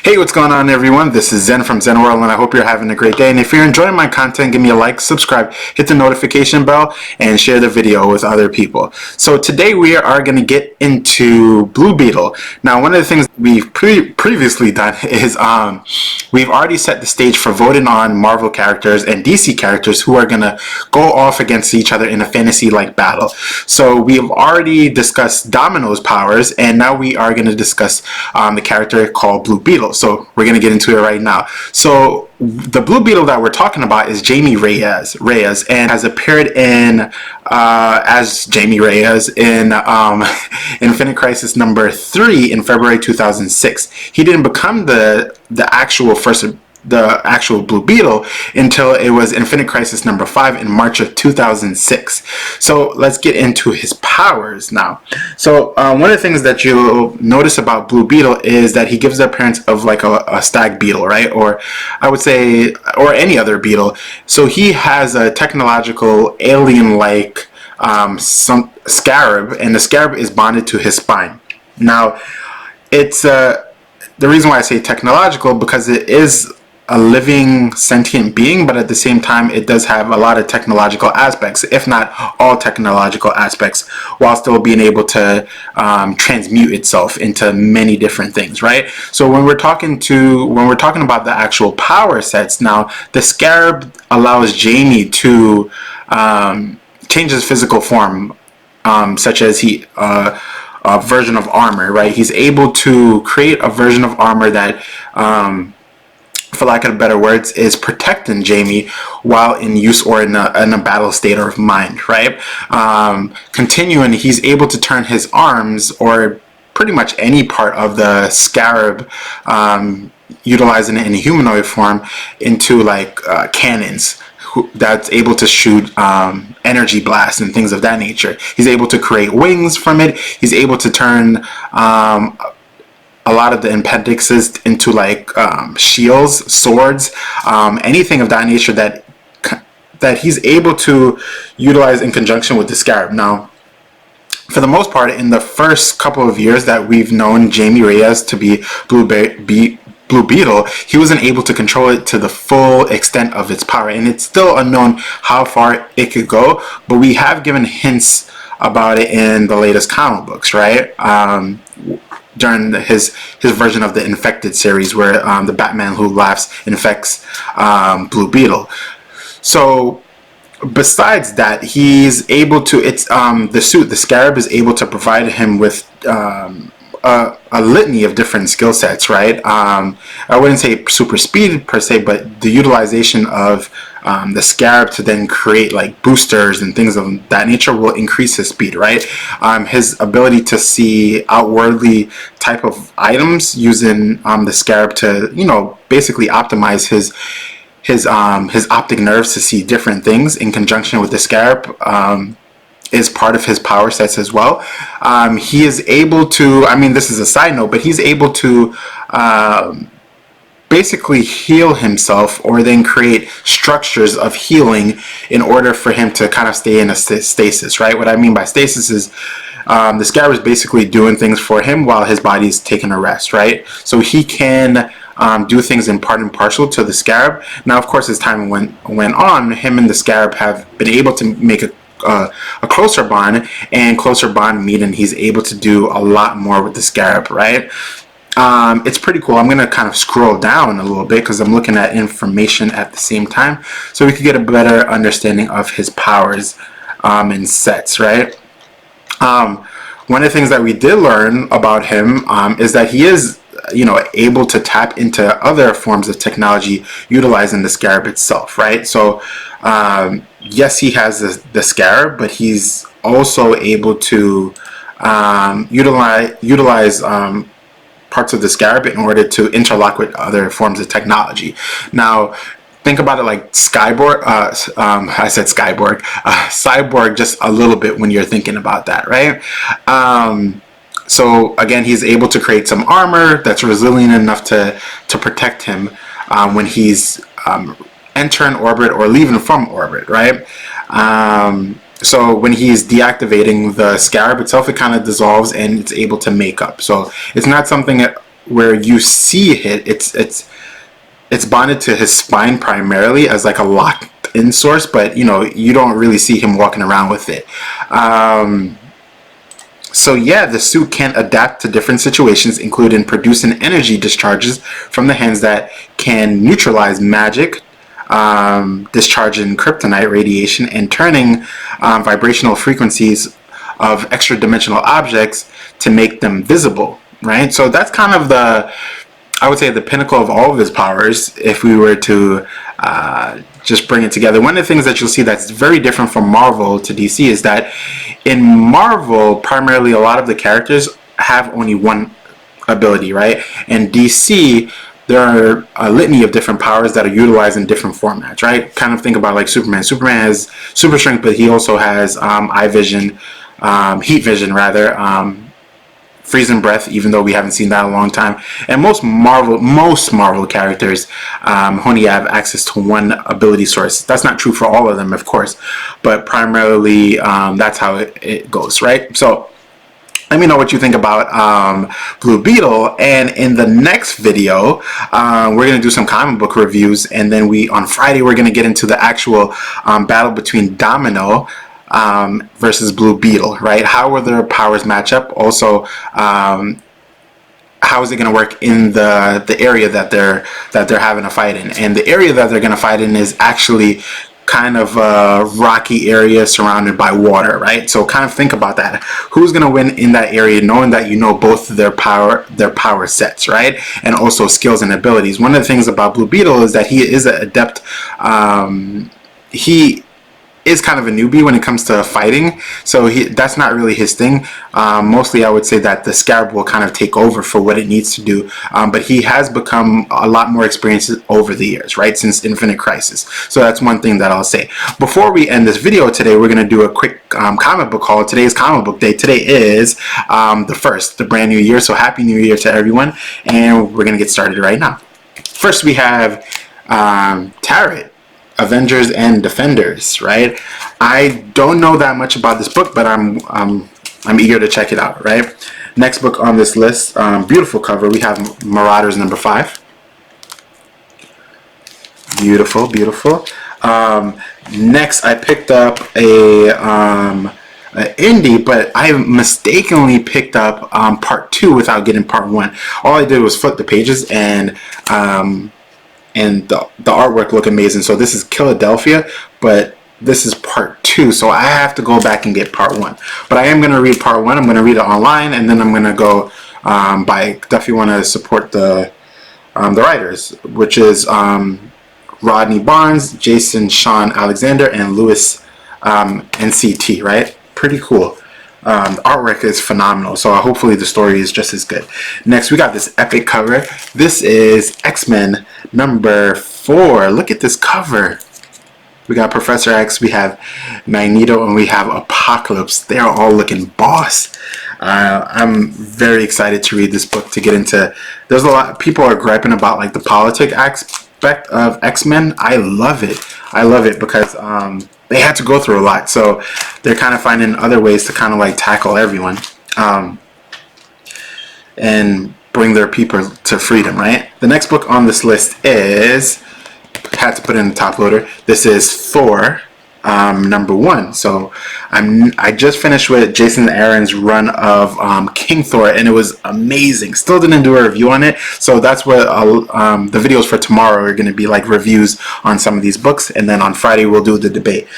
Hey, what's going on everyone? This is Zen from Zen World and I hope you're having a great day. And if you're enjoying my content, give me a like, subscribe, hit the notification bell, and share the video with other people. So today we are going to get into Blue Beetle. Now, one of the things we've previously done is we've already set the stage for voting on Marvel characters and DC characters who are going to go off against each other in a fantasy-like battle. So we've already discussed Domino's powers, and now we are going to discuss the character called Blue Beetle. So we're going to get into it right now. So the Blue Beetle that we're talking about is Jamie Reyes and has appeared in as Jamie Reyes in Infinite Crisis number 3 in February 2006. He didn't become the actual Blue Beetle until it was Infinite Crisis number 5 in March of 2006. So let's get into his powers now. So one of the things that you'll notice about Blue Beetle is that he gives the appearance of like a stag beetle, right? Or I would say, or any other beetle. So he has a technological alien-like some scarab, and the scarab is bonded to his spine. Now, it's the reason why I say technological, because it is a living sentient being, but at the same time it does have a lot of technological aspects, if not all technological aspects, while still being able to transmute itself into many different things, right? So when we're talking about the actual power sets, now the scarab allows Jamie to change his physical form, such as a version of armor, right? He's able to create a version of armor that for lack of better words, is protecting Jamie while in use or in a battle state of mind, right? Continuing, he's able to turn his arms, or pretty much any part of the scarab, utilizing it in a humanoid form, into like cannons that's able to shoot energy blasts and things of that nature. He's able to create wings from it. He's able to turn a lot of the appendixes into like shields, swords, anything of that nature that he's able to utilize in conjunction with the scarab. Now, for the most part, in the first couple of years that we've known Jamie Reyes to be Blue Beetle, he wasn't able to control it to the full extent of its power, and it's still unknown how far it could go, but we have given hints about it in the latest comic books, right? During his version of the Infected series, where the Batman Who Laughs infects Blue Beetle. So besides that, he's able to, the scarab is able to provide him with a litany of different skill sets, right? I wouldn't say super speed per se, but the utilization of the scarab to then create like boosters and things of that nature will increase his speed, right? His ability to see outwardly type of items using the scarab to, you know, basically optimize his optic nerves to see different things in conjunction with the scarab is part of his power sets as well. He is able to, I mean, this is a side note, but he's able to basically heal himself, or then create structures of healing in order for him to kind of stay in a stasis, right? What I mean by stasis is the scarab is basically doing things for him while his body's taking a rest, right? So he can do things in part and parcel to the scarab. Now, of course, as time went on, him and the scarab have been able to make a closer bond, and closer bond meaning he's able to do a lot more with the scarab, right? It's pretty cool. I'm going to kind of scroll down a little bit because I'm looking at information at the same time, so we can get a better understanding of his powers and sets, right? One of the things that we did learn about him is that he is, you know, able to tap into other forms of technology utilizing the scarab itself, right? So yes, he has the scarab, but he's also able to utilize parts of the scarab in order to interlock with other forms of technology. Now, think about it like Cyborg, Cyborg just a little bit when you're thinking about that, right? So again, he's able to create some armor that's resilient enough to protect him when he's entering orbit or leaving from orbit, right? So when he's deactivating the scarab itself, it kind of dissolves and it's able to make up. So it's not something where you see it's bonded to his spine primarily as like a locked in source, but you know, you don't really see him walking around with it. So yeah, the suit can adapt to different situations, including producing energy discharges from the hands that can neutralize magic, discharging kryptonite radiation, and turning vibrational frequencies of extra-dimensional objects to make them visible, right? So that's kind of the, I would say, the pinnacle of all of his powers, if we were to just bring it together. One of the things that you'll see that's very different from Marvel to DC is that in Marvel, primarily a lot of the characters have only one ability, right? And DC, there are a litany of different powers that are utilized in different formats, right? Kind of think about like Superman. Superman has super strength, but he also has eye vision, heat vision rather, freezing breath, even though we haven't seen that in a long time. And most Marvel characters only have access to one ability source. That's not true for all of them, of course, but primarily that's how it goes, right? So let me know what you think about Blue Beetle, and in the next video we're going to do some comic book reviews, and then on Friday we're going to get into the actual battle between Domino versus Blue Beetle, right? How will their powers match up? Also, how is it going to work in the area that they're having a fight in? And the area that they're going to fight in is actually kind of a rocky area surrounded by water, right? So kind of think about that. Who's going to win in that area, knowing that you know both their power sets, right? And also skills and abilities. One of the things about Blue Beetle is that he is an adept. He is kind of a newbie when it comes to fighting, so that's not really his thing. Mostly I would say that the Scarab will kind of take over for what it needs to do, but he has become a lot more experienced over the years, right, since Infinite Crisis. So that's one thing that I'll say. Before we end this video today, we're going to do a quick comic book haul. Today is comic book day. Today is the brand new year, so happy new year to everyone, and we're going to get started right now. First we have Tarot, Avengers and Defenders, right? I don't know that much about this book, but I'm eager to check it out, right? Next book on this list, beautiful cover. We have Marauders number 5. Beautiful, beautiful. Next, I picked up a indie, but I mistakenly picked up part 2 without getting part 1. All I did was flip the pages, and the artwork looked amazing. So this is Philadelphia, but this is part 2, so I have to go back and get part 1. But I am going to read part 1. I'm going to read it online, and then I'm going to go buy. Definitely want to support the writers, which is Rodney Barnes, Jason Sean Alexander, and Louis NCT, right? Pretty cool. The artwork is phenomenal, so hopefully the story is just as good. Next, we got this epic cover. This is X-Men number 4. Look at this cover. We got Professor X, we have Magneto, and we have Apocalypse. They are all looking boss. I'm very excited to read this book, to get into. There's a lot. People are griping about like the politic aspect of X-Men. I love it. I love it because they had to go through a lot, so they're kind of finding other ways to kind of like tackle everyone and bring their people to freedom, right? The next book on this list is, had to put in the top loader, this is Thor number 1. So I just finished with Jason Aaron's run of King Thor, and it was amazing. Still didn't do a review on it, so that's what the videos for tomorrow are going to be, like reviews on some of these books, and then on Friday we'll do the debate.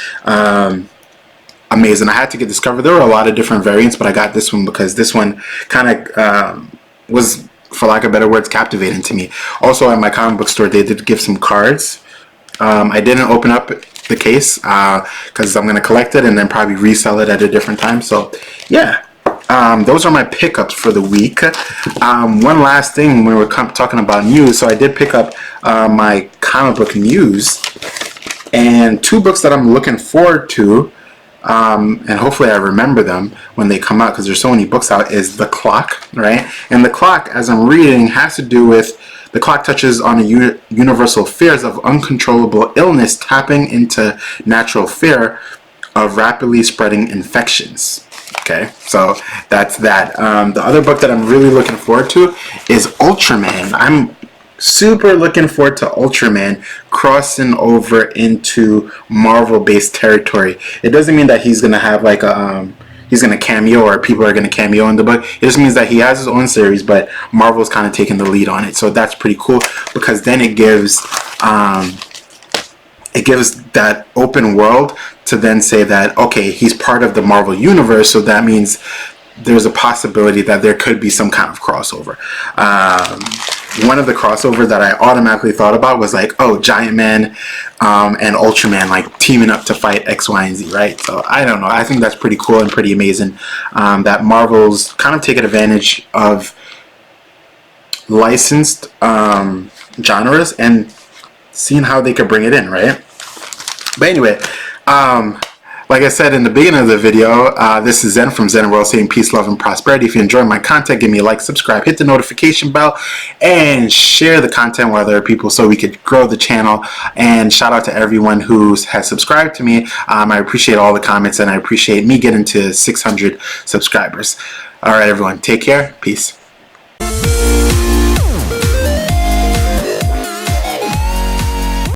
Amazing. I had to get this cover. There were a lot of different variants, but I got this one because this one kind of was, for lack of better words, captivating to me. Also, at my comic book store, they did give some cards. I didn't open up the case because I'm going to collect it and then probably resell it at a different time. So yeah, those are my pickups for the week. One last thing, when we're talking about news, so I did pick up my comic book news, and 2 books that I'm looking forward to, and hopefully I remember them when they come out because there's so many books out, is The Clock, right? And The Clock, as I'm reading, has to do with, the clock touches on the universal fears of uncontrollable illness, tapping into natural fear of rapidly spreading infections. Okay, so that's that. The other book that I'm really looking forward to is Ultraman. I'm super looking forward to Ultraman crossing over into Marvel-based territory. It doesn't mean that he's gonna have like a he's gonna cameo or people are gonna cameo in the book. It just means that he has his own series, but Marvel's kind of taking the lead on it. So that's pretty cool because then it gives that open world to then say that, okay, he's part of the Marvel universe, so that means there's a possibility that there could be some kind of crossover. One of the crossovers that I automatically thought about was like, oh, Giant Man and Ultraman like teaming up to fight X, Y, and Z, right? So I don't know. I think that's pretty cool and pretty amazing that Marvel's kind of taken advantage of licensed genres and seeing how they could bring it in, right? But anyway, like I said in the beginning of the video, this is Zen from Zen World saying peace, love, and prosperity. If you enjoy my content, give me a like, subscribe, hit the notification bell, and share the content with other people so we could grow the channel. And shout out to everyone who has subscribed to me. I appreciate all the comments, and I appreciate me getting to 600 subscribers. All right, everyone, take care. Peace.